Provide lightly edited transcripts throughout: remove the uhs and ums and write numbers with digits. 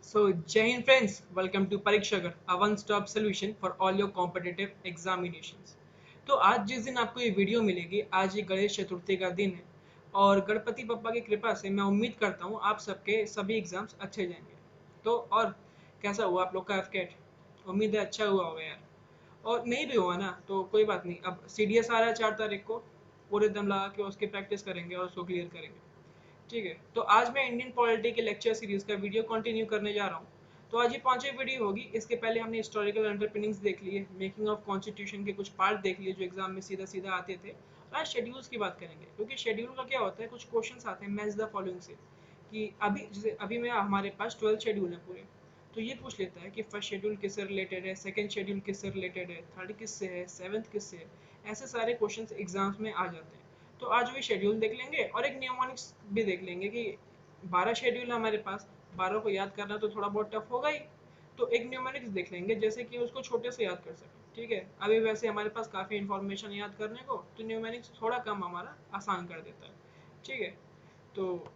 So, Jai Hind friends, welcome to Parikshagar, a one-stop solution for all your competitive examinations. तो आज जिस दिन आपको ये वीडियो मिलेगी, आज ये गणेश चतुर्थी का दिन है और गणपति बप्पा की कृपा से मैं उम्मीद करता हूँ आप सबके सभी एग्जाम्स अच्छे जाएंगे। तो और कैसा हुआ आप लोग का एफकेट? उम्मीद है अच्छा हुआ होगा यार। और नहीं भी हुआ ना तो कोई बात नहीं, अब सीडीएस आ रहा है 4 तारीख को, पूरे दम लगा के उसकी प्रैक्टिस करेंगे और उसको क्लियर करेंगे। ठीक है, तो आज मैं इंडियन पॉलिटी के लेक्चर सीरीज का वीडियो कंटिन्यू करने जा रहा हूँ। तो आज ये 5वीं वीडियो होगी। इसके पहले हमने हिस्टोरिकल अंडरपिनिंग्स देख लिए, मेकिंग ऑफ कॉन्स्टिट्यूशन के कुछ पार्ट देख लिए जो एग्जाम में सीधा सीधा आते थे। और आज शेड्यूल्स की बात करेंगे, क्योंकि शेड्यूल का क्या होता है, कुछ क्वेश्चंस आते हैं मैच द फॉलोइंग से कि अभी जैसे अभी मैं हमारे पास 12 शेड्यूल है पूरे। तो ये पूछ लेता है कि फर्स्ट शेड्यूल किससे रिलेटेड है, सेकंड शेड्यूल किससे रिलेटेड है, थर्ड किससे है, सेवंथ किससे है। ऐसे सारे क्वेश्चंस एग्जाम्स में आ जाते हैं। तो आज वही शेड्यूल देख लेंगे और एक न्यूमोनिक्स भी देख लेंगे कि 12 शेड्यूल है हमारे पास, 12 को याद करना तो थोड़ा बहुत टफ होगा ही। तो एक न्यूमेरिक्स देख लेंगे जैसे कि उसको छोटे से याद कर सकें। ठीक है, अभी वैसे हमारे पास काफ़ी इंफॉर्मेशन याद करने को, तो न्यूमेरिक्स थोड़ा कम हमारा आसान कर देता है। ठीक है, तो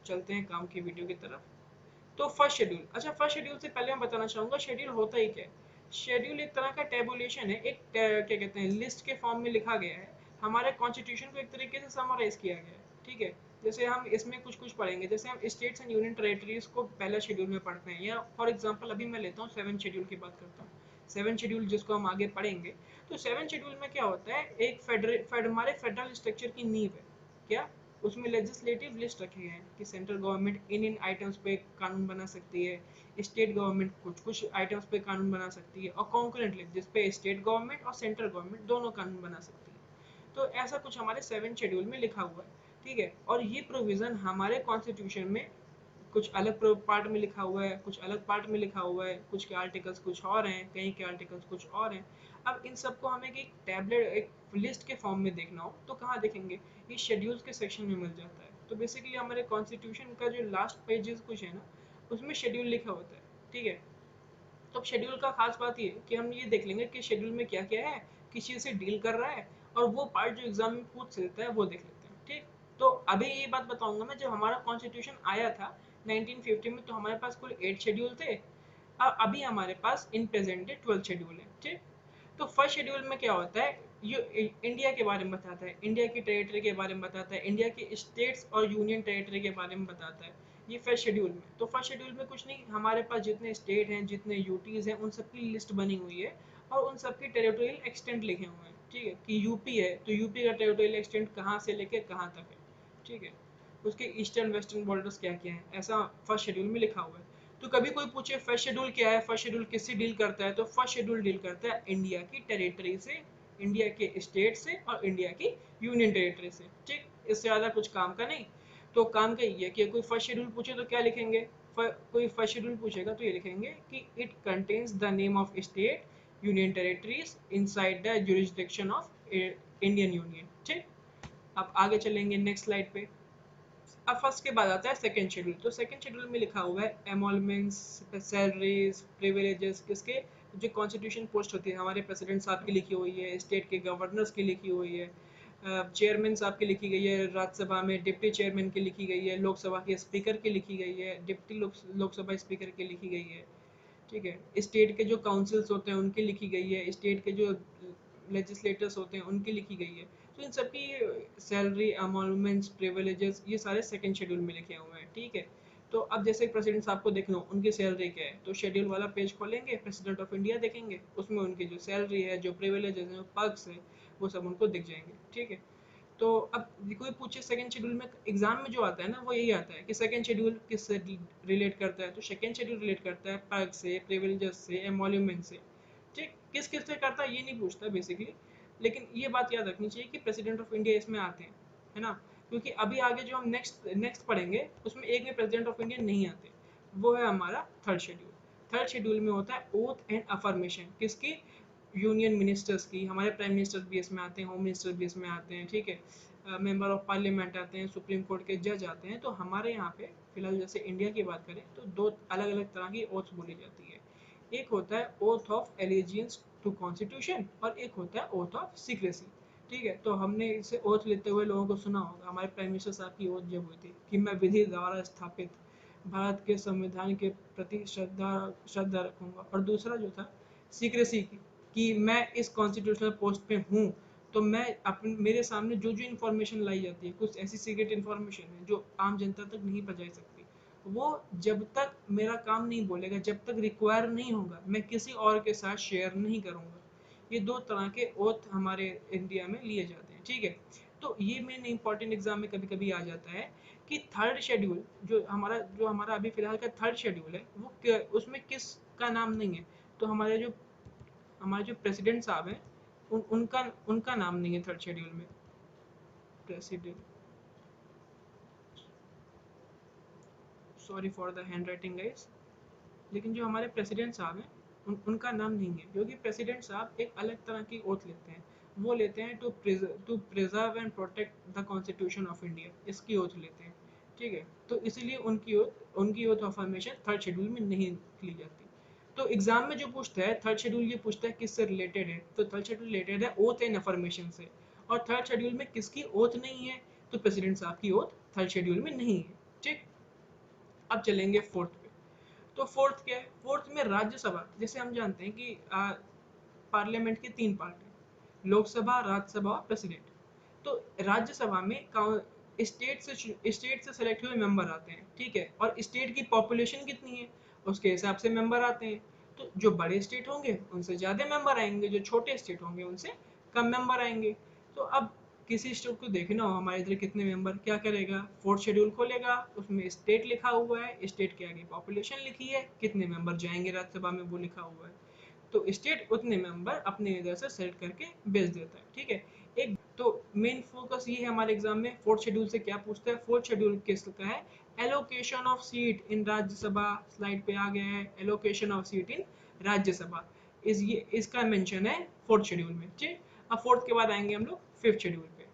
चलते हैं काम की वीडियो की तरफ। तो फर्स्ट शेड्यूल, अच्छा फर्स्ट शेड्यूल से पहले मैं बताना चाहूँगा शेड्यूल होता ही क्या है। शेड्यूल एक तरह का टेबुलेशन है, एक क्या कहते हैं, लिस्ट के फॉर्म में लिखा गया है। हमारे कॉन्स्टिट्यूशन को एक तरीके से समराइज किया गया है। ठीक है, जैसे हम इसमें कुछ कुछ पढ़ेंगे, जैसे हम स्टेट्स एंड यूनियन टेरेटरीज को पहला शेड्यूल में पढ़ते हैं, या फॉर एग्जांपल अभी मैं लेता हूँ 7 शेड्यूल की बात करता हूँ। 7 शेड्यूल जिसको हम आगे पढ़ेंगे। तो 7 शेड्यूल में क्या होता है, एक हमारे फेडरल स्ट्रक्चर की नींव है। क्या उसमें लेजिस्लेटिव लिस्ट रखे गए हैं कि central government in in items पे कानून बना सकती है, स्टेट गवर्नमेंट कुछ कुछ आइटम्स पे कानून बना सकती है, और कॉन्करेंटली जिसपे स्टेट गवर्नमेंट और सेंट्रल गवर्नमेंट दोनों कानून बना सकती है। तो ऐसा कुछ हमारे 7 शेड्यूल में लिखा हुआ है। ठीक है, और ये प्रोविजन हमारे कॉन्स्टिट्यूशन में कुछ अलग पार्ट में लिखा हुआ है, कुछ अलग पार्ट में लिखा हुआ है, कुछ के आर्टिकल्स कुछ और हैं, कहीं के आर्टिकल्स कुछ और हैं। अब इन सबको हमें एक टैबलेट, एक लिस्ट के फॉर्म में देखना हो तो कहाँ देखेंगे, ये शेड्यूल्स के सेक्शन में मिल जाता है। तो बेसिकली हमारे कॉन्स्टिट्यूशन का जो लास्ट पेजेस कुछ है ना, उसमें शेड्यूल लिखा होता है। ठीक है, तो अब शेड्यूल का खास बात ये कि हम ये देख लेंगे कि शेड्यूल में क्या क्या है, किस चीज़ से डील कर रहा है, और वो पार्ट जो एग्जाम में पूछ सकता है वो देख लेते हैं। ठीक, तो अभी ये बात बताऊंगा मैं, जब हमारा कॉन्स्टिट्यूशन आया था 1950 में, तो हमारे पास कुल 8 शेड्यूल थे। अब अभी हमारे पास इन प्रेजेंट डे 12 शेड्यूल है। ठीक, तो फर्स्ट शेड्यूल में क्या होता है, ये इंडिया के बारे में बताता है, इंडिया की टेरिटरी के बारे में बताता है, इंडिया के स्टेट्स और यूनियन टेरिटरी के बारे में बताता है। ये फर्स्ट शेड्यूल में, तो फर्स्ट शेड्यूल में कुछ नहीं, हमारे पास जितने स्टेट हैं, जितने यूटीज हैं, उन सबकी लिस्ट बनी हुई है और उन सबकी टेरिटोरियल एक्सटेंट लिखे हुए हैं। ठीक है, कि यूपी है तो यूपी का टेरिटोरियल एक्सटेंट कहाँ से लेके कहाँ तक है। ठीक है, उसके ईस्टर्न वेस्टर्न बॉर्डर्स क्या क्या हैं, ऐसा फर्स्ट शेड्यूल में लिखा हुआ है। तो कभी कोई पूछे फर्स्ट शेड्यूल क्या है, फर्स्ट शेड्यूल किससे डील करता है, तो फर्स्ट शेड्यूल डील करता है इंडिया की टेरिटरी से, इंडिया के स्टेट से और इंडिया की यूनियन टेरिटरी से। ठीक, इससे ज़्यादा कुछ काम का नहीं। तो काम का ये है कि कोई फर्स्ट शेड्यूल पूछे तो क्या लिखेंगे, कोई फर्स्ट शेड्यूल पूछेगा तो ये लिखेंगे कि it contains the name of state union territories inside the jurisdiction of Indian union. ठीक, अब आगे चलेंगे नेक्स्ट स्लाइड पे। अब फर्स्ट के बाद आता है सेकंड शेड्यूल। तो सेकंड शेड्यूल में लिखा हुआ है एमोलमेंट्स, सैलरीज, प्रिविलेजेस, किसके, जो कॉन्स्टिट्यूशन पोस्ट होती है हमारे प्रेसिडेंट साहब की लिखी हुई है, स्टेट के गवर्नर्स की लिखी हुई है, चेयरमैन साहब की लिखी गई है राज्यसभा में, डिप्टी चेयरमैन की लिखी गई है, लोकसभा के स्पीकर की लिखी गई है, डिप्टी लोकसभा स्पीकर की लिखी गई है। ठीक है, स्टेट के जो काउंसिल्स होते हैं उनकी लिखी गई है, स्टेट के जो लेजिस्लेटर्स होते हैं उनकी लिखी गई है। तो इन सबकी सैलरी, अमॉलमेंट्स, प्रिविलेजेस, ये सारे सेकंड शेड्यूल में लिखे हुए हैं। ठीक है, तो अब जैसे प्रेसिडेंट साहब को देख लो उनकी सैलरी क्या है, तो शेड्यूल वाला पेज खोलेंगे, प्रेसिडेंट ऑफ इंडिया देखेंगे, उसमें उनकी जो सैलरी है, जो प्रिविलेजेस हैं, जो पर्क्स है, वो सब उनको दिख जाएंगे। ठीक है, तो अब कोई पूछे सेकंड शेड्यूल में, एग्जाम में जो आता है ना वो यही आता है कि सेकंड शेड्यूल किससे रिलेट करता है, तो सेकंड शेड्यूल रिलेट करता है पर्क से, प्रिविलेजेस से, एमोल्यूमेंट से। ठीक, किस किस से करता है ये नहीं पूछता बेसिकली, लेकिन ये बात याद रखनी चाहिए कि प्रेसिडेंट ऑफ इंडिया इसमें आते हैं, है ना। क्योंकि अभी आगे जो हम नेक्स्ट नेक्स्ट पढ़ेंगे उसमें एक भी प्रेसिडेंट ऑफ इंडिया नहीं आते। वो है हमारा थर्ड शेड्यूल। थर्ड शेड्यूल में होता है ओथ एंड अफर्मेशन, किसकी, यूनियन मिनिस्टर्स की, हमारे प्राइम मिनिस्टर भी इसमें आते हैं, होम मिनिस्टर भी इसमें आते हैं। ठीक है, मेंबर ऑफ पार्लियामेंट आते हैं, सुप्रीम कोर्ट के जज आते हैं। तो हमारे यहाँ पे फिलहाल जैसे इंडिया की बात करें तो दो अलग अलग तरह की ओथ बोली जाती है। एक होता है oath of allegiance to constitution और एक होता है ओथ ऑफ सीक्रेसी। ठीक है, तो हमने इसे ओथ लेते हुए लोगों को सुना होगा, हमारे प्राइम मिनिस्टर साहब की ओथ जब हुई थी कि मैं विधि द्वारा स्थापित भारत के संविधान के प्रति श्रद्धा रखूंगा। और दूसरा जो था सीक्रेसी की, कि मैं इस कॉन्स्टिट्यूशनल पोस्ट पे हूँ, तो मैं अपने मेरे सामने जो जो इन्फॉर्मेशन लाई जाती है, कुछ ऐसी सीक्रेट इन्फॉर्मेशन है जो आम जनता तक नहीं पहुंचाई सकती, वो जब तक मेरा काम नहीं बोलेगा, जब तक रिक्वायर नहीं होगा, मैं किसी और के साथ शेयर नहीं करूंगा। ये दो तरह के ओथ हमारे इंडिया में लिए जाते हैं, ठीक है। तो ये मेन इंपॉर्टेंट एग्जाम में कभी कभी आ जाता है कि थर्ड शेड्यूल जो हमारा अभी फिलहाल का थर्ड शेड्यूल है, वो उसमें किस का नाम नहीं है। तो हमारे जो प्रेसिडेंट साहब हैं, उनका उनका नाम नहीं है थर्ड शेड्यूल में। President, sorry for the hand writing guys, लेकिन जो हमारे प्रेसिडेंट साहब हैं, उनका नाम नहीं है, क्योंकि प्रेसिडेंट साहब एक अलग तरह की ओथ लेते हैं। वो लेते हैं to preserve and protect the constitution of India, इसकी ओथ लेते हैं, ठीक है। तो इसलिए उनकी oath of formation third schedule में नहीं ली जाती। तो एग्जाम में जो पूछता है थर्ड शेड्यूल, ये पूछता है किससे रिलेटेड है, तो थर्ड शेड्यूल रिलेटेड है ओथ एंड अफर्मेशन से। और थर्ड शेड्यूल में किसकी ओथ नहीं है, तो प्रेसिडेंट साहब की ओथ थर्ड शेड्यूल में नहीं है, ठीक। अब चलेंगे फोर्थ पे। तो फोर्थ क्या है, फोर्थ में राज्यसभा, जैसे हम जानते हैं कि पार्लियामेंट के तीन पार्ट हैं, लोकसभा, राज्यसभा और प्रेसिडेंट। तो राज्यसभा में स्टेट से सेलेक्ट हुए मेंबर आते हैं, ठीक है, और स्टेट की पॉपुलेशन कितनी है उसके हिसाब से मेंबर आते हैं। तो जो बड़े स्टेट होंगे उनसे ज़्यादा मेंबर आएंगे, जो छोटे स्टेट होंगे उनसे कम मेंबर आएंगे। तो अब किसी स्टेट को देखना हो हमारे इधर कितने मेंबर, क्या करेगा, फोर्थ शेड्यूल खोलेगा, उसमें स्टेट लिखा हुआ है, स्टेट के आगे पॉपुलेशन लिखी है, कितने मेंबर जाएंगे राज्यसभा में वो लिखा हुआ है। तो स्टेट उतने मेंबर अपने इधर से सेलेक्ट करके भेज देता है, ठीक है। एक तो मेन फोकस ये है हमारे एग्जाम में, फोर्थ शेड्यूल से क्या पूछता है, फोर्थ शेड्यूल किसका है, allocation of seat in Rajya Sabha. Slide पे आ गया है, एलोकेशन ऑफ सीट इन राज्यसभा, ये इसका मेंशन है फोर्थ शेड्यूल में, ठीक। अब फोर्थ के बाद आएंगे हम लोग फिफ्थ शेड्यूल पे।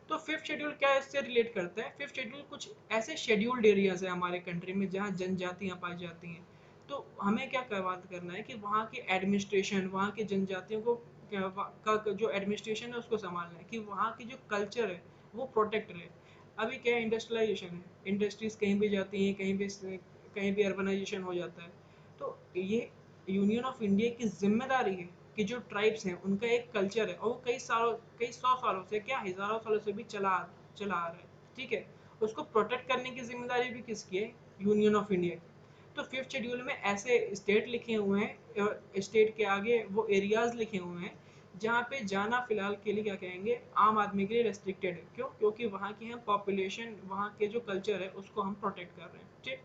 तो फिफ्थ शेड्यूल क्या इससे रिलेट करता है, फिफ्थ शेड्यूल कुछ ऐसे शेड्यूल्ड एरियाज है हमारे कंट्री में जहाँ जनजातियाँ पाई जाती हैं। तो हमें क्या करना है कि वहाँ के एडमिनिस्ट्रेशन, वहाँ के जनजातियों को का जो एडमिनिस्ट्रेशन है उसको संभालना है, कि वहाँ की जो कल्चर है वो प्रोटेक्ट रहे। अभी क्या है, इंडस्ट्रियलाइजेशन है, इंडस्ट्रीज कहीं भी जाती हैं, कहीं भी अर्बनाइजेशन हो जाता है। तो ये यूनियन ऑफ इंडिया की जिम्मेदारी है कि जो ट्राइब्स हैं उनका एक कल्चर है, और वो कई सौ सालों से, क्या हजारों सालों से भी चला चला आ रहा है, ठीक है। उसको प्रोटेक्ट करने की जिम्मेदारी भी किसकी है, यूनियन ऑफ इंडिया की। तो फिफ्थ शेड्यूल में ऐसे स्टेट लिखे हुए हैं, स्टेट के आगे वो एरियाज लिखे हुए हैं जहाँ पे जाना फिलहाल के लिए क्या कहेंगे, आम आदमी के लिए रेस्ट्रिक्टेड है। क्यों, क्योंकि वहाँ की हम पॉपुलेशन, वहाँ के जो कल्चर है उसको हम प्रोटेक्ट कर रहे हैं, ठीक।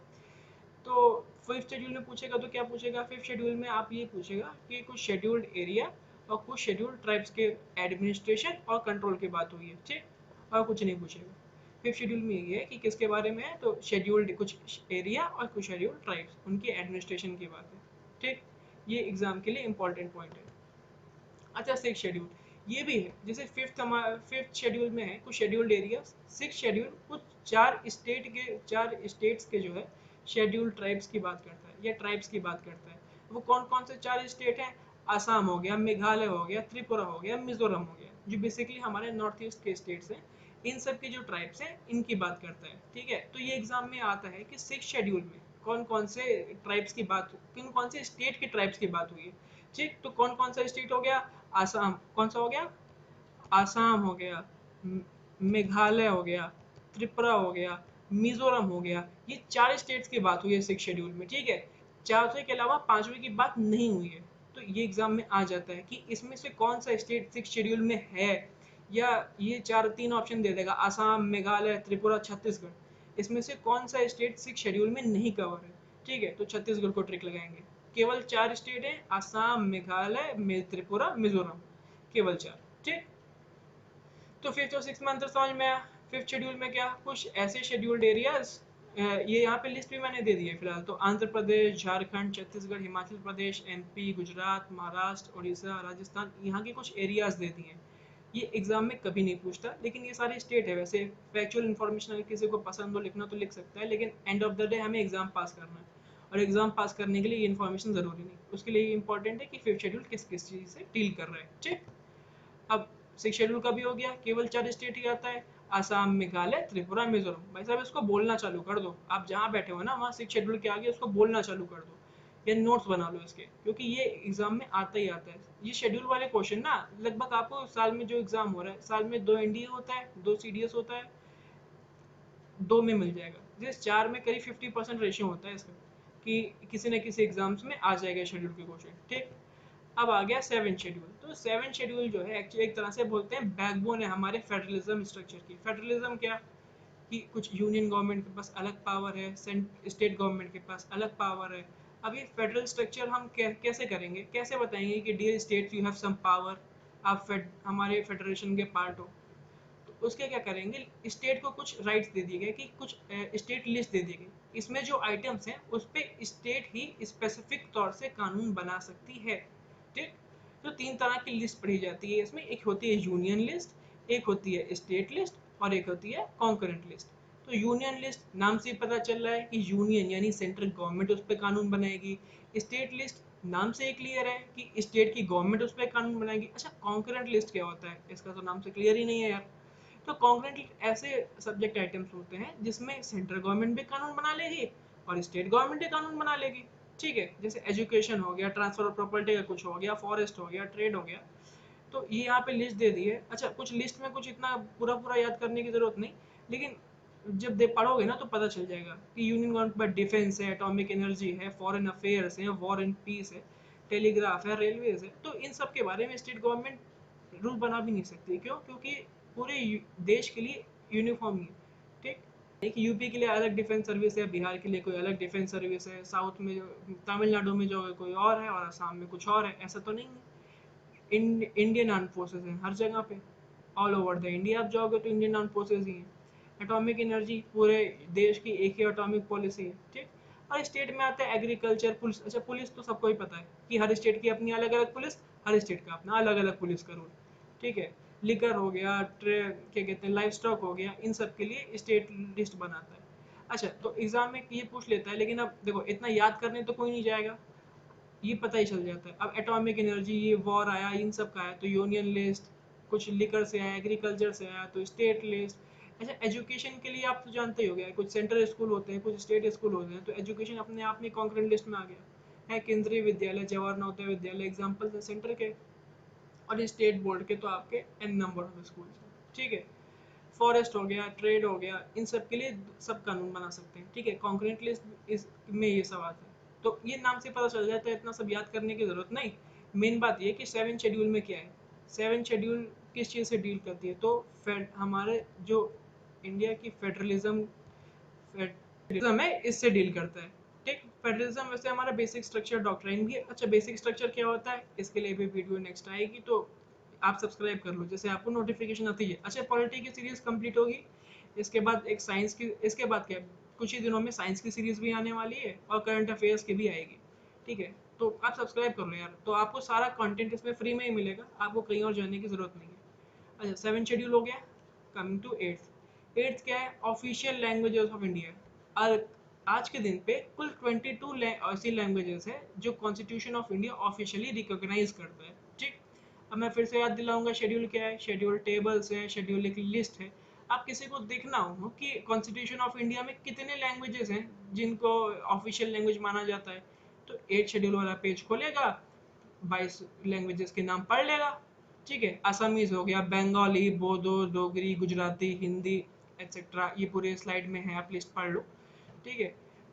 तो फिफ्थ शेड्यूल में पूछेगा तो क्या पूछेगा, फिफ्थ शेड्यूल में आप ये पूछेगा कि कुछ शेड्यूल्ड एरिया और कुछ शेड्यूल्ड ट्राइब्स के एडमिनिस्ट्रेशन और कंट्रोल की बात हुई है, ठीक, और कुछ नहीं पूछेगा। फिफ्थ शेड्यूल में ये है कि किसके बारे में है, तो शेड्यूल्ड कुछ एरिया और कुछ शेड्यूल्ड ट्राइब्स, उनके एडमिनिस्ट्रेशन की बात है, ठीक। ये एग्जाम के लिए इंपॉर्टेंट पॉइंट है। अच्छा, सिक्स शेड्यूल ये भी है, जैसे फिफ्थ शेड्यूल में है कुछ शेड्यूल्ड एरिया, सिक्स शेड्यूल कुछ चार स्टेट्स के जो है शेड्यूल्ड ट्राइब्स की बात करता है या ट्राइब्स की बात करता है। वो कौन कौन से चार स्टेट हैं, आसाम हो गया, मेघालय हो गया, त्रिपुरा हो गया, मिजोरम हो गया, जो बेसिकली हमारे नॉर्थ ईस्ट के स्टेट्स हैं। इन सब के जो ट्राइब्स हैं इनकी बात करता है, ठीक है। तो ये एग्जाम में आता है कि सिक्स शेड्यूल में कौन कौन से ट्राइब्स की बात, किन कौन से स्टेट के ट्राइब्स की बात हुई है, ठीक। तो कौन कौन सा स्टेट हो गया, आसाम, कौन सा हो गया, आसाम हो गया, मेघालय हो गया, त्रिपुरा हो गया, मिजोरम हो गया, ये चार स्टेट्स की बात हुई है सिक्स शेड्यूल में, ठीक है। चार के अलावा पांचवे की बात नहीं हुई है। तो ये एग्जाम में आ जाता है कि इसमें से कौन सा स्टेट सिक्स शेड्यूल में है, या ये चार तीन ऑप्शन दे देगा, आसाम, मेघालय, त्रिपुरा, छत्तीसगढ़, इसमें से कौन सा स्टेट सिक्स शेड्यूल में नहीं कवर है, ठीक है। तो छत्तीसगढ़ को ट्रिक लगाएंगे। केवल चार स्टेट है, आसाम, मेघालय, त्रिपुरा, मिजोरम, केवल चार, ठीक। तो फिफ्थ और सिक्स में अंतर समझ में आया। फिफ्थ शेड्यूल में क्या, कुछ ऐसे शेड्यूल्ड एरियाज, ये यहाँ पे लिस्ट भी मैंने दे दी है फिलहाल, तो आंध्र प्रदेश, झारखंड, छत्तीसगढ़, हिमाचल प्रदेश, एमपी, गुजरात, महाराष्ट्र, उड़ीसा, राजस्थान, यहाँ के कुछ एरियाज दे दिए हैं। ये एग्जाम में कभी नहीं पूछता, लेकिन ये सारे स्टेट है। वैसे फैक्चुअल इन्फॉर्मेशन अगर किसी को पसंद हो लिखना तो लिख सकता है, लेकिन एंड ऑफ द डे हमें एग्जाम पास करना है, और एग्जाम पास करने के लिए ये इन्फॉर्मेशन जरूरी नहीं, उसके लिए इंपॉर्टेंट है कि फिफ्थ शेड्यूल किस किस चीज़ से डील कर रहा है, ठीक। अब सिक्स शेड्यूल का भी हो गया, केवल चार स्टेट ही आता है, आसाम, मेघालय, त्रिपुरा, मिजोरम। भाई साहब इसको बोलना चालू कर दो, आप जहाँ बैठे हो ना वहाँ 6 शेड्यूल के आगे उसको बोलना चालू कर दो, या नोट्स बना लो इसके, क्योंकि ये एग्जाम में आता ही आता है। ये शेड्यूल वाले क्वेश्चन ना लगभग आपको साल में जो एग्जाम हो रहा है, साल में 2 एनडीए होता है, 2 सीडीएस होता है, 2 में मिल जाएगा। जिस 4 में करीब 50% रेशियो होता है इसका, कि किसी न किसी एग्जाम्स में आ जाएगा शेड्यूल के क्वेश्चन। ठीक, अब आ गया 7 शेड्यूल। तो 7 शेड्यूल जो है एक्चुअली एक तरह से बोलते हैं बैकबोन है हमारे फेडरलिज्म स्ट्रक्चर की। फेडरलिज्म क्या, कि कुछ यूनियन गवर्नमेंट के पास अलग पावर है, स्टेट गवर्नमेंट के पास अलग पावर है। अब ये फेडरल स्ट्रक्चर हम कैसे करेंगे, कैसे बताएंगे कि dear state you have some power, आप हमारे फेडरेशन के पार्ट हो। तो उसके क्या करेंगे, स्टेट को कुछ राइट्स दे दिए गए, कि कुछ स्टेट लिस्ट दे दी गई, इसमें जो आइटम्स हैं उस पर स्टेट ही स्पेसिफिक तौर से कानून बना सकती है। ठीक, तो 3 तरह की लिस्ट पढ़ी जाती है इसमें, एक होती है यूनियन लिस्ट, एक होती है स्टेट लिस्ट, और एक होती है कॉन्करेंट लिस्ट। तो यूनियन लिस्ट नाम से ही पता चल रहा है कि यूनियन यानी सेंट्रल गवर्नमेंट उस पर कानून बनाएगी। स्टेट लिस्ट नाम से ही क्लियर है कि स्टेट की गवर्नमेंट उस पर कानून बनाएगी। अच्छा, कॉन्करेंट लिस्ट क्या होता है, इसका तो नाम से क्लियर ही नहीं है यार। तो कॉन्करेंट ऐसे सब्जेक्ट आइटम्स होते हैं जिसमें सेंट्रल गवर्नमेंट भी कानून बना लेगी और स्टेट गवर्नमेंट भी कानून बना लेगी। ठीक है, जैसे एजुकेशन हो गया, ट्रांसफर ऑफ प्रॉपर्टी का कुछ हो गया, फॉरेस्ट हो गया, ट्रेड हो गया। तो ये यहाँ पे लिस्ट दे दी है। अच्छा, कुछ लिस्ट में कुछ इतना पूरा पूरा याद करने की जरूरत नहीं, लेकिन जब दे पढ़ोगे ना तो पता चल जाएगा कि यूनियन गवर्नमेंट पर डिफेंस है, एटॉमिक एनर्जी है, फॉरेन अफेयर्स है, वॉर एंड पीस है, टेलीग्राफ है, रेलवेज है। तो इन सब के बारे में स्टेट गवर्नमेंट रूल बना भी नहीं सकती। क्यों? क्योंकि पूरे देश के लिए यूनिफॉर्म ही है। ठीक, एक यूपी के लिए अलग डिफेंस सर्विस है, बिहार के लिए कोई अलग डिफेंस सर्विस है, साउथ में जो तमिलनाडु में जो है कोई और है, और असम में कुछ और है, ऐसा तो नहीं है। इंडियन आर्म फोर्सेज हैं हर जगह पे, ऑल ओवर द इंडिया आप जाओगे तो इंडियन आर्म फोर्सेज ही हैं। एटॉमिक एनर्जी, पूरे देश की एक ही एटॉमिक पॉलिसी है। ठीक, और स्टेट में आता है एग्रीकल्चर, पुलिस। अच्छा, पुलिस तो सबको ही पता है कि हर स्टेट की अपनी अलग अलग पुलिस, हर स्टेट का अपना अलग अलग पुलिस का रूल। ठीक है, लिकर हो गया, क्या कहते हैं, लाइफ स्टॉक हो गया, इन सब के लिए स्टेट लिस्ट बनाता है। अच्छा, तो एग्जाम में ये पूछ लेता है, लेकिन अब देखो इतना याद करने तो कोई नहीं जाएगा, ये पता ही चल जाता है। अब एटॉमिक एनर्जी, ये वॉर आया, इन सब का है तो यूनियन लिस्ट, कुछ लिकर से आया, एग्रीकल्चर से आया तो स्टेट लिस्ट। अच्छा, एजुकेशन के लिए आप तो जानते ही हो गया, कुछ सेंट्रल स्कूल होते हैं, कुछ स्टेट स्कूल होते हैं, तो एजुकेशन अपने आप में कॉन्करेंट लिस्ट में आ गया है। केंद्रीय विद्यालय, जवाहर नवोदय विद्यालय एग्जाम्पल है सेंटर के, और स्टेट बोर्ड के तो आपके एन नंबर ऑफ स्कूल। ठीक है, फॉरेस्ट हो गया, ट्रेड हो गया, इन सब के लिए सब कानून बना सकते हैं। ठीक है, कॉन्करेंट लिस्ट इस में ये सब आता है। तो ये नाम से पता चल जाता है, इतना सब याद करने की जरूरत नहीं। मेन बात ये कि 7 शेड्यूल में क्या है, 7 शेड्यूल किस चीज़ से डील करती है, तो हमारे जो इंडिया की फेडरलिज्म फेडरलिज्म है इससे डील करता है। ठीक, फेडरलिज्म वैसे हमारा बेसिक स्ट्रक्चर डॉक्ट्राइन भी है। अच्छा, बेसिक स्ट्रक्चर क्या होता है, इसके लिए भी वीडियो नेक्स्ट आएगी, तो आप सब्सक्राइब कर लो जैसे आपको नोटिफिकेशन आती है। अच्छा, पॉलिटी की सीरीज कंप्लीट होगी, इसके बाद एक साइंस की, इसके बाद क्या, कुछ ही दिनों में साइंस की सीरीज भी आने वाली है और करंट अफेयर्स की भी आएगी। ठीक है, तो आप सब्सक्राइब कर लो यार, तो आपको सारा कंटेंट इसमें फ्री में ही मिलेगा, आपको कहीं और जाने की जरूरत नहीं है। अच्छा, 7 शेड्यूल हो गया। Coming to 8th। 8th क्या है, ऑफिशियल लैंग्वेजेस ऑफ इंडिया। और आज के दिन पे कुल 22 ऐसी लैंग्वेजेस है जो constitution of India officially recognise करता है। ठीक, अब मैं फिर से याद दिलाऊंगा शेड्यूल क्या है। शेड्यूल टेबल्स है, शेड्यूल एक लिस्ट है। आप किसी को देखना हो कि कॉन्स्टिट्यूशन ऑफ इंडिया में कितने लैंग्वेजेस हैं जिनको ऑफिशियल लैंग्वेज माना जाता है, तो 8 शेड्यूल वाला पेज खोलेगा, 22 लैंग्वेजेस के नाम पढ़ लेगा। ठीक है, असमीज हो गया, बंगाली, बोडो, डोगरी, गुजराती, हिंदी एक्सेट्रा, ये पूरे स्लाइड में है, आप लिस्ट पढ़ लो। ठीक है,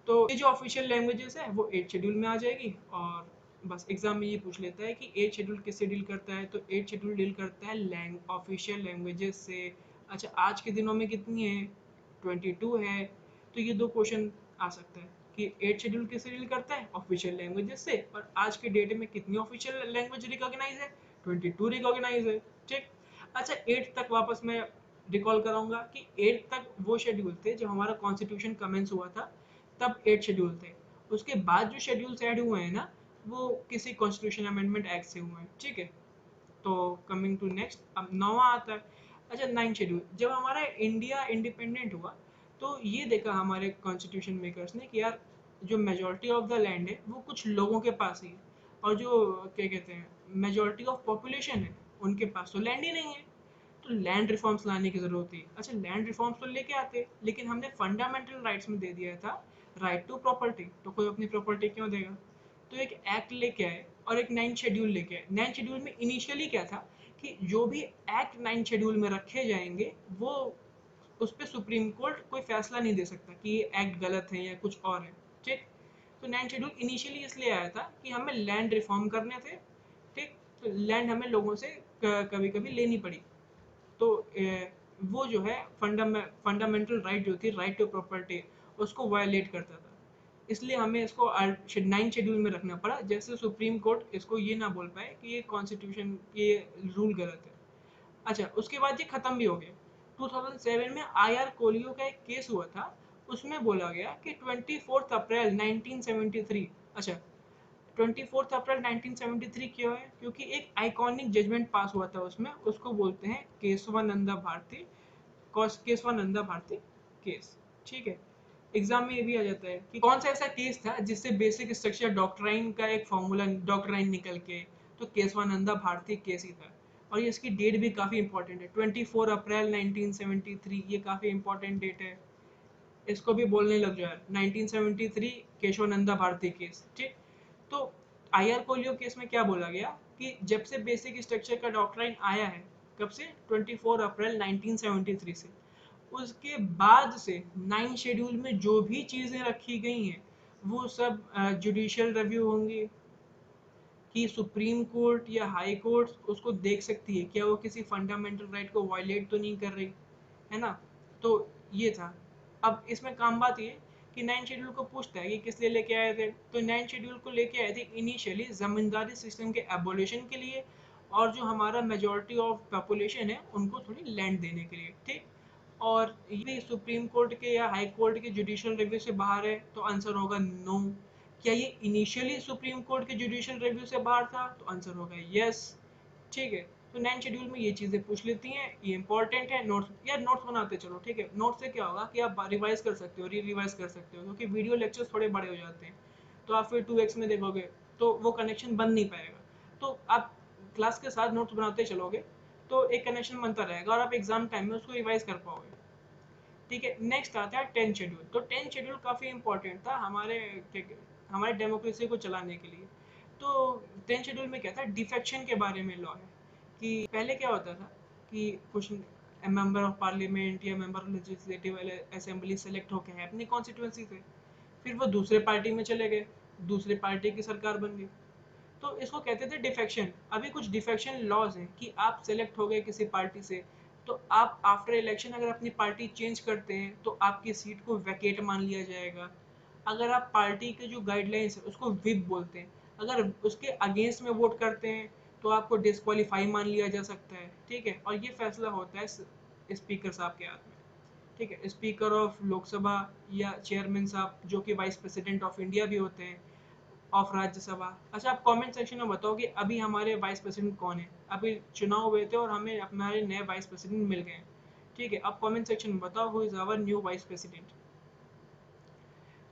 तो ये जो ऑफिशियल लैंग्वेजेस है वो 8 शेड्यूल में आ जाएगी। और बस एग्जाम में ये पूछ लेता है कि 8 शेड्यूल किससे डील करता है, तो 8 शेड्यूल डील करता है ऑफिशियल लैंग्वेजेस से। अच्छा, आज के दिनों में कितनी है, 22 है। तो ये 2 क्वेश्चन आ सकता है कि 8 शेड्यूल किससे डील करता है, ऑफिशियल लैंग्वेजेस से, और आज के डेट में कितनी ऑफिशियल लैंग्वेज रिकॉग्नाइज है, 22 रिकॉग्नाइज है। ठीक, अच्छा, 8 तक वापस मैं रिकॉल कराऊंगा कि 8 तक वो शेड्यूल थे जब हमारा कॉन्स्टिट्यूशन कमेंस हुआ था, तब 8 शेड्यूल थे। उसके बाद जो शेड्यूल्स ऐड हुए हैं ना, वो किसी कॉन्स्टिट्यूशन अमेंडमेंट एक्ट से हुए हैं। ठीक है, तो कमिंग टू नेक्स्ट, अब 9वां आता है। अच्छा, 9 शेड्यूल, जब हमारा इंडिया इंडिपेंडेंट हुआ तो ये देखा हमारे कॉन्स्टिट्यूशन मेकर्स ने कि यार जो मेजोरिटी ऑफ द लैंड है वो कुछ लोगों के पास ही है, और जो क्या कहते हैं मेजोरिटी ऑफ पॉपुलेशन है उनके पास तो लैंड ही नहीं है। तो लैंड रिफॉर्म्स लाने की जरूरत थी। अच्छा, लैंड रिफॉर्म्स तो लेके आते, लेकिन हमने फंडामेंटल राइट्स में दे दिया था राइट टू प्रॉपर्टी, तो कोई अपनी प्रॉपर्टी क्यों देगा? तो एक एक्ट लेके आए और एक 9 शेड्यूल लेके आए। 9 शेड्यूल में इनिशियली क्या था कि जो भी एक्ट 9 शेड्यूल में रखे जाएंगे वो उस पर सुप्रीम कोर्ट कोई फैसला नहीं दे सकता कि ये एक्ट गलत है या कुछ और है। ठीक, तो 9 शेड्यूल इनिशियली इसलिए आया था कि हमें लैंड रिफॉर्म करने थे। ठीक, तो लैंड हमें लोगों से कभी कभी लेनी पड़ी, तो वो जो है फंडामेंटल राइट जो थी, राइट टू प्रॉपर्टी, उसको वायलेट करता था। इसलिए हमें इसको 9 शेड्यूल में रखना पड़ा, जैसे सुप्रीम कोर्ट इसको ये ना बोल पाए कि ये कॉन्स्टिट्यूशन, ये रूल गलत है। अच्छा, उसके बाद ये खत्म भी हो गया। 2007 में आईआर कोलियो का एक केस हुआ था, उसमें बोला गया कि 24 अप्रैल 1973, अच्छा 24 अप्रैल 1973 क्यों है? क्योंकि एक आइकॉनिक जजमेंट पास हुआ था उसमें, उसको बोलते हैं केशवानंदा भारती, केशवानंदा भारती केस। ठीक है, एग्जाम में ये भी आ जाता है कि कौन सा ऐसा केस था जिससे बेसिक स्ट्रक्चर डॉक्ट्राइन का एक फॉर्मूला डॉक्ट्राइन निकल के, तो केशवानंदा भारती केस ही था। और ये इसकी डेट भी काफी इंपॉर्टेंट है, 24 अप्रैल 1973, ये काफी इंपॉर्टेंट डेट है। इसको भी बोलने लग जाए 1973 केशवानंदा भारती केस। ठीक, तो आईआर कोलियो केस में क्या बोला गया कि जब से बेसिक स्ट्रक्चर का डॉक्ट्राइन आया है, कब से? 24 अप्रैल 1973 से, उसके बाद से 9 शेड्यूल में जो भी चीजें रखी गई हैं वो सब जुडिशियल रिव्यू होंगी, कि सुप्रीम कोर्ट या हाई कोर्ट उसको देख सकती है क्या वो किसी फंडामेंटल राइट को वायलेट तो नहीं कर रही है ना। तो ये था। अब इसमें काम बात ये कि 9 शेड्यूल को पूछता है कि किस लिए लेके आए थे, तो 9 शेड्यूल को लेके आए थे इनिशियली जमींदारी सिस्टम के एबोलिशन के लिए, और जो हमारा मेजोरिटी ऑफ पॉपुलेशन है उनको थोड़ी लैंड देने के लिए। ठीक, और ये सुप्रीम कोर्ट के या हाई कोर्ट के जुडिशियल रिव्यू से बाहर है, तो आंसर होगा नो। क्या ये इनिशियली सुप्रीम कोर्ट के जुडिशियल रिव्यू से बाहर था? तो आंसर होगा यस। ठीक है, तो 9 शेड्यूल में ये चीजें पूछ लेती हैं, ये इंपॉर्टेंट है। नोट्स, यार नोट्स बनाते चलो। ठीक है, नोट्स से क्या होगा कि आप रिवाइज कर सकते हो, रिवाइज कर सकते हो, क्योंकि वीडियो लेक्चर्स थोड़े बड़े हो जाते हैं, तो आप फिर 2x में देखोगे तो वो कनेक्शन बन नहीं पाएगा। तो आप क्लास के साथ नोट्स बनाते चलोगे तो एक कनेक्शन बनता रहेगा और आप एग्जाम टाइम में उसको रिवाइज कर पाओगे। ठीक है, नेक्स्ट आता है 10 शेड्यूल। तो 10 शेड्यूल काफ़ी इंपॉर्टेंट था हमारे डेमोक्रेसी को चलाने के लिए। तो 10 शेड्यूल में क्या था, डिफेक्शन के बारे में लॉ है, कि पहले क्या होता था कि कुछ मेंबर ऑफ पार्लियामेंट या member of legislative assembly select होके है अपनी कॉन्स्टिट्यूंसी से, फिर वो दूसरे पार्टी में चले गए, दूसरे पार्टी की सरकार बन गई, तो इसको कहते थे डिफेक्शन। अभी कुछ डिफेक्शन लॉज हैं कि आप सेलेक्ट हो गए किसी पार्टी से, तो आप आफ्टर इलेक्शन अगर अपनी पार्टी चेंज करते हैं तो आपकी सीट को वैकेट मान लिया जाएगा। अगर आप पार्टी के जो गाइडलाइंस है उसको विप बोलते हैं, अगर उसके अगेंस्ट में वोट करते हैं तो आपको डिस्क्वालीफाई मान लिया जा सकता है। ठीक है, और ये फैसला होता है स्पीकर साहब के हाथ में। ठीक है, स्पीकर ऑफ लोकसभा या चेयरमैन साहब, जो कि वाइस प्रेसिडेंट ऑफ इंडिया भी होते हैं, ऑफ राज्यसभा। अच्छा, आप कमेंट सेक्शन में बताओ कि अभी हमारे वाइस प्रेसिडेंट कौन है। अभी चुनाव हुए थे और हमें हमारे नए वाइस प्रेसिडेंट मिल गए हैं। ठीक है, आप कमेंट सेक्शन में बताओ who is our new vice president.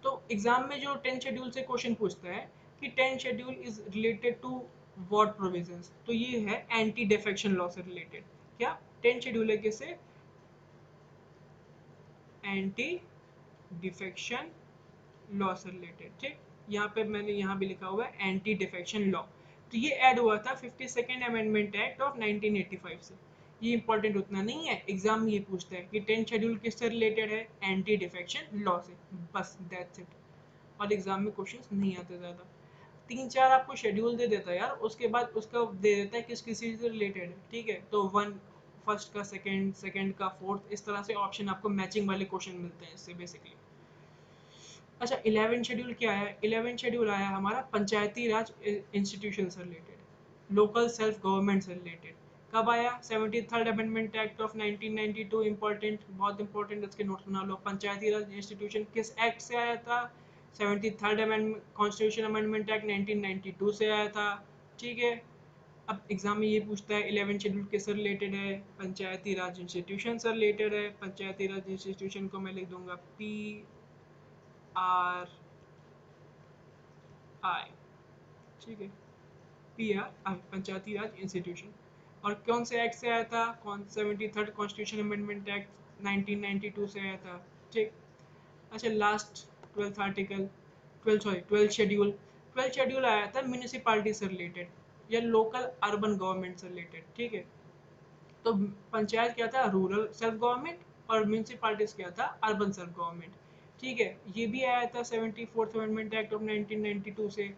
तो एग्जाम में जो 10 शेड्यूल से क्वेश्चन पूछता है कि 10 schedule is related to what provisions, तो ये है एंटी डिफेक्शन लॉ से रिलेटेड। क्या 10 शेड्यूल है किसे? एंटी डिफेक्शन लॉ से रिलेटेड। ठीक, यहाँ पे मैंने यहाँ भी लिखा हुआ है एंटी डिफेक्शन लॉ। तो ये ऐड हुआ था 52nd अमेंडमेंट एक्ट ऑफ 1985 से। ये इंपॉर्टेंट उतना नहीं है, एग्जाम में ये पूछता है कि 10 शेड्यूल किससे रिलेटेड है? एंटी डिफेक्शन लॉ से, बस दैट्स इट। और एग्जाम में क्वेश्चंस नहीं आते ज़्यादा, 3-4 आपको शेड्यूल दे देता है यार, उसके बाद उसका दे देता है किस किस चीज़ से रिलेटेड है। ठीक है, तो वन फर्स्ट का सेकंड, सेकंड का फोर्थ, इस तरह से ऑप्शन आपको मैचिंग वाले क्वेश्चन मिलते हैं इससे बेसिकली। अच्छा, 11 शेड्यूल क्या है? 11 शेड्यूल आया हमारा पंचायती राज इंस्टीट्यूशन से रिलेटेड, लोकल सेल्फ गवर्नमेंट से रिलेटेड। कब आया? 73rd amendment act of 1992। Important, बहुत इंपॉर्टेंट, इसके नोट्स बना लो। पंचायती राज इंस्टीट्यूशन किस एक्ट से आया था? 73rd amendment, constitution amendment act 1992 से आया था। ठीक है, अब एग्जाम में ये पूछता है 11 शेड्यूल किससे रिलेटेड है? पंचायती राज इंस्टीट्यूशन से रिलेटेड है। पंचायती राज इंस्टीट्यूशन को मैं लिख दूंगा PRI। ठीक है, PRI, पंचायती राज इंस्टीट्यूशन। और कौन से एक्ट से आया था? कौन 73rd कॉन्स्टिट्यूशन अमेंडमेंट एक्ट 1992 से आया था। ठीक। अच्छा, last 12th article, 12th schedule, 12th schedule आया था म्यूनिसिपालिटी से रिलेटेड या लोकल अर्बन गवर्नमेंट से रिलेटेड। ठीक है। तो पंचायत क्या था? रूरल सेल्फ गवर्नमेंट, और म्यूनिसिपालिटीज क्या था? Urban self government. ठीक है। ये भी आया था 74th अमेंडमेंट एक्ट ऑफ 1992 से।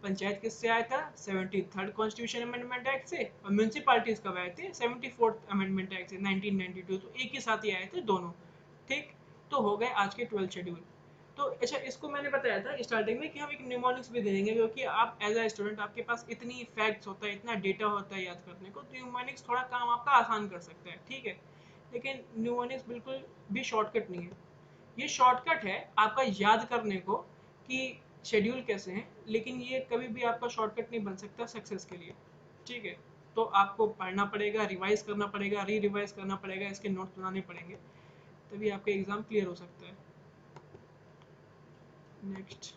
पंचायत किससे आया था? 73rd कॉन्स्टिट्यूशन अमेंडमेंट एक्ट से। और म्यूनिसिपालिटीज कब आए थे? 74th अमेंडमेंट एक्ट से 1992। तो एक ही साथ ही आए थे दोनों। ठीक। तो हो गए आज के 12 शेड्यूल। तो अच्छा, इसको मैंने बताया था स्टार्टिंग में कि हम एक न्यूमोनिक्स भी दे देंगे, क्योंकि आप एज अ स्टूडेंट आपके पास इतनी फैक्ट्स होता है, इतना डेटा होता है याद करने को, तो न्यूमोनिक्स थोड़ा काम आपका आसान कर सकता है। ठीक है। लेकिन न्यूमोनिक्स बिल्कुल भी शॉर्टकट नहीं है। ये शॉर्टकट है आपका याद करने को कि शेड्यूल कैसे हैं, लेकिन ये कभी भी आपका शॉर्टकट नहीं बन सकता सक्सेस के लिए। ठीक है। तो आपको पढ़ना पड़ेगा, रिवाइज करना पड़ेगा, री रिवाइज करना पड़ेगा, इसके नोट्स बनाने पड़ेंगे, तभी आपका एग्जाम क्लियर हो सकता है। नेक्स्ट।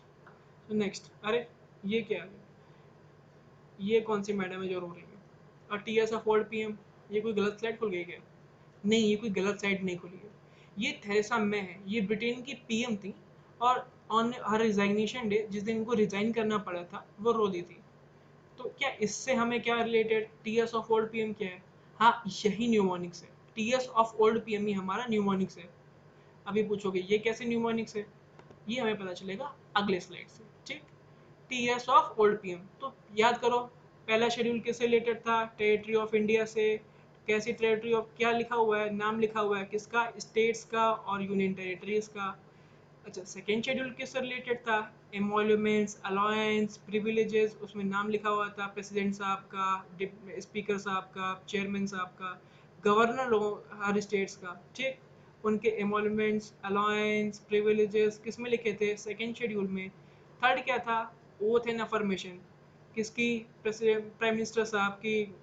तो नेक्स्ट, अरे ये क्या है? ये कौन सी मैडम है जो रो रही है? और T S of old P M, ये कोई गलत स्लाइड खुल गई क्या? नहीं, ये कोई गलत साइड नहीं खुली है। ये थेरेसा मे है, ये ब्रिटेन की पीएम थी, और ऑन हर रिजाइनेशन डे, जिस दिन इनको रिजाइन करना पड़ा था, वो रो दी थी। तो क्या इससे हमें क्या related? TS of old PM क्या है? हाँ, यही न्यूमोनिक्स है। टीएस ऑफ ओल्ड पीएम ही हमारा न्यूमोनिक्स है। अभी पूछोगे ये कैसे न्यूमोनिक्स है? ये हमें पता चलेगा अगले स्लाइड से। ठीक। टीएस ऑफ ओल्ड पीएम, तो याद करो, पहला शेड्यूल किससे रिलेटेड था? टेरिटरी ऑफ इंडिया से। कैसी टेरिटरी ऑफ, क्या लिखा हुआ है? नाम लिखा हुआ है किसका? स्टेट्स का और यूनियन टेरिटरीज का। अच्छा, सेकेंड शेड्यूल किससे रिलेटेड था? एमोल्यूमेंट्स, अलायंस, प्रिविलेजेस, उसमें नाम लिखा हुआ था प्रेसिडेंट साहब का, स्पीकर साहब का, चेयरमैन साहब का, गवर्नर लोगों हर स्टेट्स का। ठीक। उनके एमोल्यूमेंट्स, अलायंस, प्रिविलेजेस किस में लिखे थे? सेकेंड शेड्यूल में। थर्ड क्या था? ओथ एंड अफर्मेशन, किसकी? प्राइम मिनिस्टर साहब की,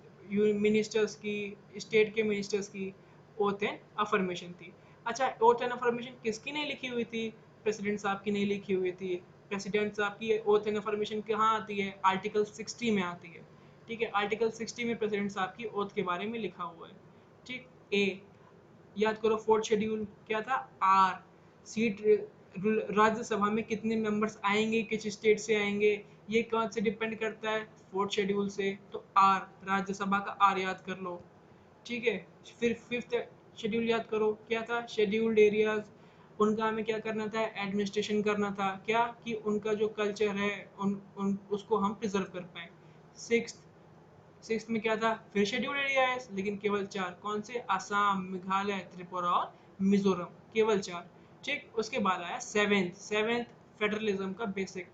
मिनिस्टर्स की, स्टेट के मिनिस्टर्स की ओथ एंड अफर्मेशन थी। अच्छा, ओथ एंड अफर्मेशन किसकी नहीं लिखी हुई थी? प्रेसिडेंट साहब की नहीं लिखी हुई थी। प्रेसिडेंट साहब की ओथ एंड अफर्मेशन कहाँ आती है? आर्टिकल 60 में आती है। ठीक है। आर्टिकल 60 में प्रेसिडेंट साहब की ओथ के बारे में लिखा हुआ है। ठीक। ए, याद करो फोर्थ शेड्यूल क्या था? आर, सीट राज्यसभा में कितने मेंबर्स आएंगे, किस स्टेट से आएंगे, ये कौन से डिपेंड करता है? फोर्थ शेड्यूल से। तो आर, राज्यसभा का आर याद कर लो। ठीक है। फिर फिफ्थ शेड्यूल याद करो, क्या था? शेड्यूल्ड एरियाज, उनका हमें क्या करना था? एडमिनिस्ट्रेशन करना था। क्या कि उनका जो कल्चर है उसको हम प्रिजर्व कर पाए। सिक्स, सिक्स में क्या था? फिर शेड्यूल एरिया है, लेकिन केवल चार। कौन से? असम, मेघालय, त्रिपुरा और मिजोरम, केवल चार। ठीक। उसके बाद आया सेवेंथ। सेवेंथ फेडरलिज्म का बेसिक,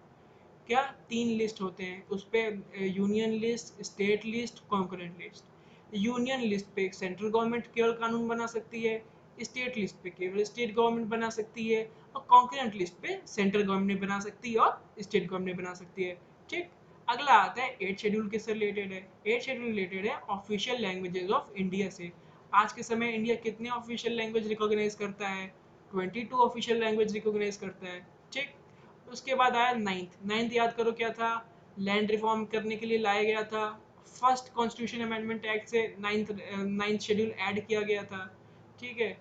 क्या? तीन लिस्ट होते हैं उस पे, union list, state list, concurrent list. Union list पे सेंट्रल गवर्नमेंट केवल कानून बना सकती है, स्टेट लिस्ट पे केवल स्टेट गवर्नमेंट बना सकती है, और कॉन्करेंट लिस्ट पे सेंट्रल गवर्नमेंट बना सकती है और स्टेट गवर्नमेंट बना सकती है। ठीक। अगला आता है एट शेड्यूल, किससे रिलेटेड है? एट शेड्यूल रिलेटेड है ऑफिशियल लैंग्वेजेस ऑफ इंडिया से। आज के समय इंडिया कितने ऑफिशियल लैंग्वेज रिकॉग्नाइज करता है? 22 ऑफिशियल लैंग्वेज रिकॉग्नाइज करता है। ठीक। उसके बाद आया नाइन्थ। नाइन्थ याद करो क्या था? लैंड रिफॉर्म करने के लिए लाया गया था। फर्स्ट कॉन्स्टिट्यूशन अमेंडमेंट एक्ट से नाइन्थ शेड्यूल ऐड किया गया था। ठीक है।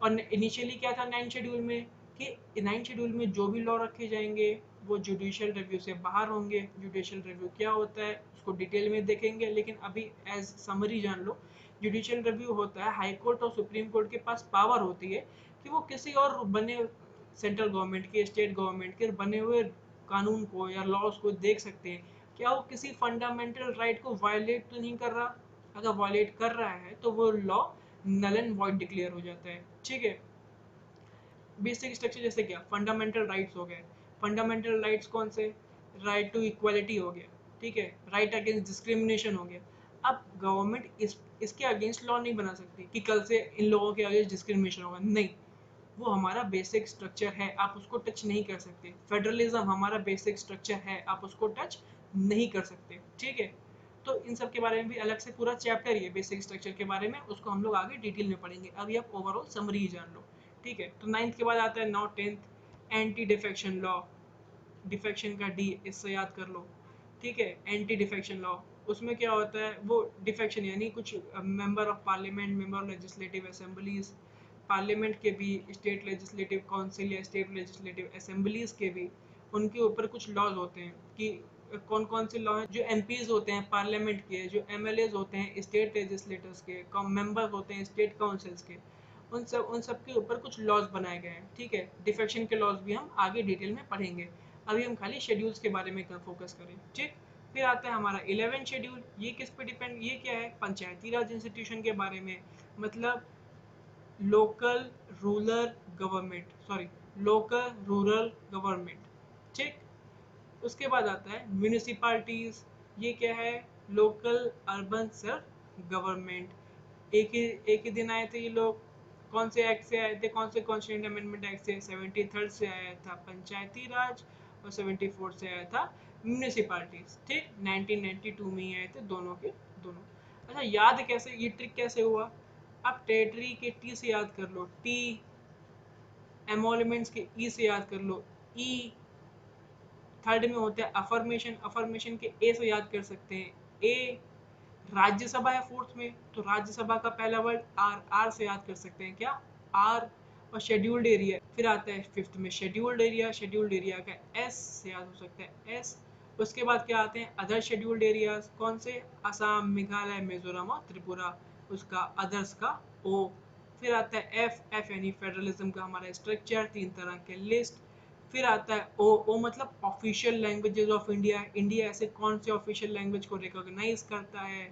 और इनिशियली क्या था नाइन्थ शेड्यूल में? कि नाइन्थ शेड्यूल में जो भी लॉ रखे जाएंगे वो जुडिशियल रिव्यू से बाहर होंगे। जुडिशियल रिव्यू क्या होता है उसको डिटेल में देखेंगे, लेकिन अभी एज समरी जान लो। जुडिशियल रिव्यू होता है, हाई कोर्ट और सुप्रीम कोर्ट के पास पावर होती है कि वो किसी और बने, सेंट्रल गवर्नमेंट के, स्टेट गवर्नमेंट के बने हुए कानून को या लॉज को देख सकते हैं, क्या वो किसी फंडामेंटल राइट को वायलेट तो नहीं कर रहा। अगर वायलेट कर रहा है तो वो law null and void declare हो जाता है। ठीक है। बेसिक स्ट्रक्चर जैसे क्या? फंडामेंटल राइट्स हो गए। फंडामेंटल राइट्स कौन से? राइट टू इक्वालिटी हो गया। ठीक है। राइट अगेंस्ट डिस्क्रिमिनेशन हो गया। अब गवर्नमेंट इसके अगेंस्ट लॉ नहीं बना सकती कि कल से इन लोगों के अगेंस्ट डिस्क्रिमिनेशन होगा, नहीं। वो हमारा बेसिक स्ट्रक्चर है, आप उसको टच नहीं कर सकते। फेडरलिज्म हमारा बेसिक स्ट्रक्चर है, आप उसको टच नहीं कर सकते। ठीक है। तो इन सब के बारे में भी अलग से पूरा चैप्टर ही है बेसिक स्ट्रक्चर के बारे में, उसको हम लोग आगे डिटेल में पढ़ेंगे। अभी आप ओवरऑल समरी ही जान लो। ठीक है। तो नाइन्थ के बाद आता है now tenth, anti defection law. Defection का डी, इससे याद कर लो। ठीक है। एंटी डिफेक्शन लॉ, उसमें क्या होता है, वो डिफेक्शन यानी कुछ member of parliament, member of legislative assemblies, parliament के भी, स्टेट लेजिस्लेटिव काउंसिल या स्टेट लेजिस्लेटिव असेंबलीज के भी, उनके ऊपर कुछ लॉज होते हैं कि कौन कौन से लॉ हैं। जो एमपीज होते हैं पार्लियामेंट के, जो एमएलएज होते हैं स्टेट लेजिस्लेटर्स के, मेंबर होते हैं स्टेट काउंसिल्स के, उन सब के ऊपर कुछ लॉज बनाए गए हैं। ठीक है, डिफेक्शन के लॉज भी हम आगे डिटेल में पढ़ेंगे, अभी हम खाली शेड्यूल्स के बारे में फोकस करें। ठीक, फिर आता है हमारा 11 शेड्यूल। ये किस पे डिपेंड, ये क्या है, पंचायती राज इंस्टीट्यूशन के बारे में, मतलब local rural government, sorry local rural government. ठीक, उसके बाद आता है म्यूनिसिपालिटीज। ये क्या है, लोकल अर्बन सेल्फ गवर्नमेंट। एक ही दिन आए थे ये लोग। कौन से एक्ट से आए थे, कौन से कॉन्स्टिट्यूंट अमेंडमेंट एक्ट से, 73 से आया था पंचायती राज, और 74 से आया था म्यूनिसिपालिटीज। ठीक, 1992 में ही आए थे दोनों के दोनों। अच्छा, याद कैसे, ये ट्रिक कैसे हुआ, आप टेरिटरी के टी से याद कर लो, टी, एमोलमेंट्स के ई से याद कर लो, ई। थर्ड में होता है अफर्मेशन, अफर्मेशन के ए से याद कर सकते हैं, ए। राज्यसभा है फोर्थ में, तो राज्यसभा का पहला वर्ड आर, आर से याद कर सकते हैं क्या, आर। और शेड्यूल्ड एरिया फिर आता है फिफ्थ में, शेड्यूल्ड एरिया, शेड्यूल्ड एरिया का एस से याद हो सकता है, एस। उसके बाद क्या आते हैं अदर शेड्यूल्ड एरियाज, कौन से, असम, मेघालय, मिजोरम और त्रिपुरा, उसका अदर्स का ओ। फिर आता है एफ, एफ यानी फेडरलिज्म का हमारा स्ट्रक्चर, 3 तरह के लिस्ट। फिर आता है ओ, ओ मतलब official languages of India, India ऐसे कौन से ऑफिशियल लैंग्वेज को रिकॉग्नाइज करता है।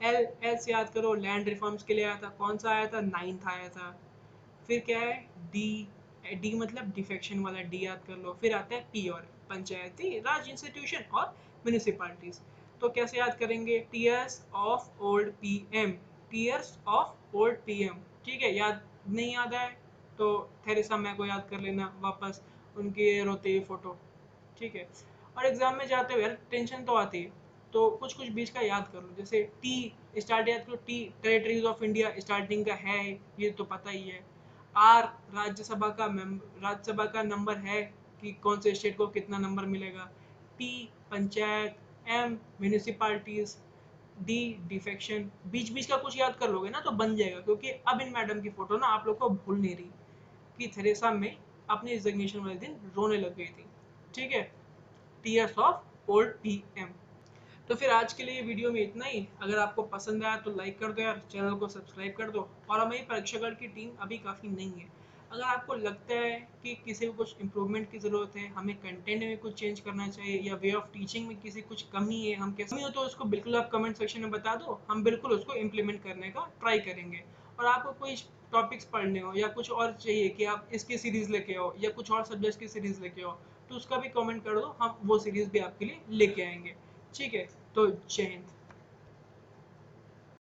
एल, एल से याद करो, लैंड रिफॉर्म्स के लिए आया था, कौन सा आया था, 9th आया था। फिर क्या है, डी, डी मतलब डिफेक्शन वाला डी याद कर लो। फिर आता है पी, और पंचायती राज इंस्टीट्यूशन और म्यूनिसिपैलिटीज। तो कैसे याद करेंगे, tears of old PM, tears of old PM. ठीक है, याद नहीं याद आए तो थेरेसा मै को याद कर लेना वापस, उनके रोते हुए फोटो। ठीक है, और एग्जाम में जाते हुए यार टेंशन तो आती है, तो कुछ कुछ बीच का याद कर लो, जैसे टी स्टार्ट याद करो, T territories of India starting का है, ये तो पता ही है। आर राज्यसभा का नंबर है कि कौन से स्टेट को कितना नंबर मिलेगा। P panchayat, M municipalities, D defection. बीच बीच का कुछ याद कर लोगे ना तो बन जाएगा, क्योंकि अब इन मैडम की फोटो ना आप लोग को भूल नहीं रही कि थेरेसा में अपने रिजिग्नेशन वाले दिन रोने लग गई थी। ठीक है, टीयर्स ऑफ ओल्ड पीएम। तो फिर आज के लिए वीडियो में इतना ही। अगर आपको पसंद आया तो लाइक कर दो यार, चैनल को सब्सक्राइब कर दो। और हमारी परीक्षागढ़ की टीम अभी काफ़ी नई है, अगर आपको लगता है कि किसी को कुछ इम्प्रूवमेंट की ज़रूरत है, हमें कंटेंट में कुछ चेंज करना चाहिए, या वे ऑफ टीचिंग में किसी कुछ कमी है, हम कैसे कमी हो, तो उसको बिल्कुल आप कमेंट सेक्शन में बता दो, हम बिल्कुल उसको इम्प्लीमेंट करने का ट्राई करेंगे। और आपको कोई टॉपिक्स पढ़ने हो या कुछ और चाहिए कि आप इसकी सीरीज़ लेके आओ या कुछ और सब्जेक्ट की सीरीज़ लेके आओ, तो उसका भी कमेंट कर दो, हम वो सीरीज़ भी आपके लिए लेके आएंगे। ठीक है, तो जय हिंद।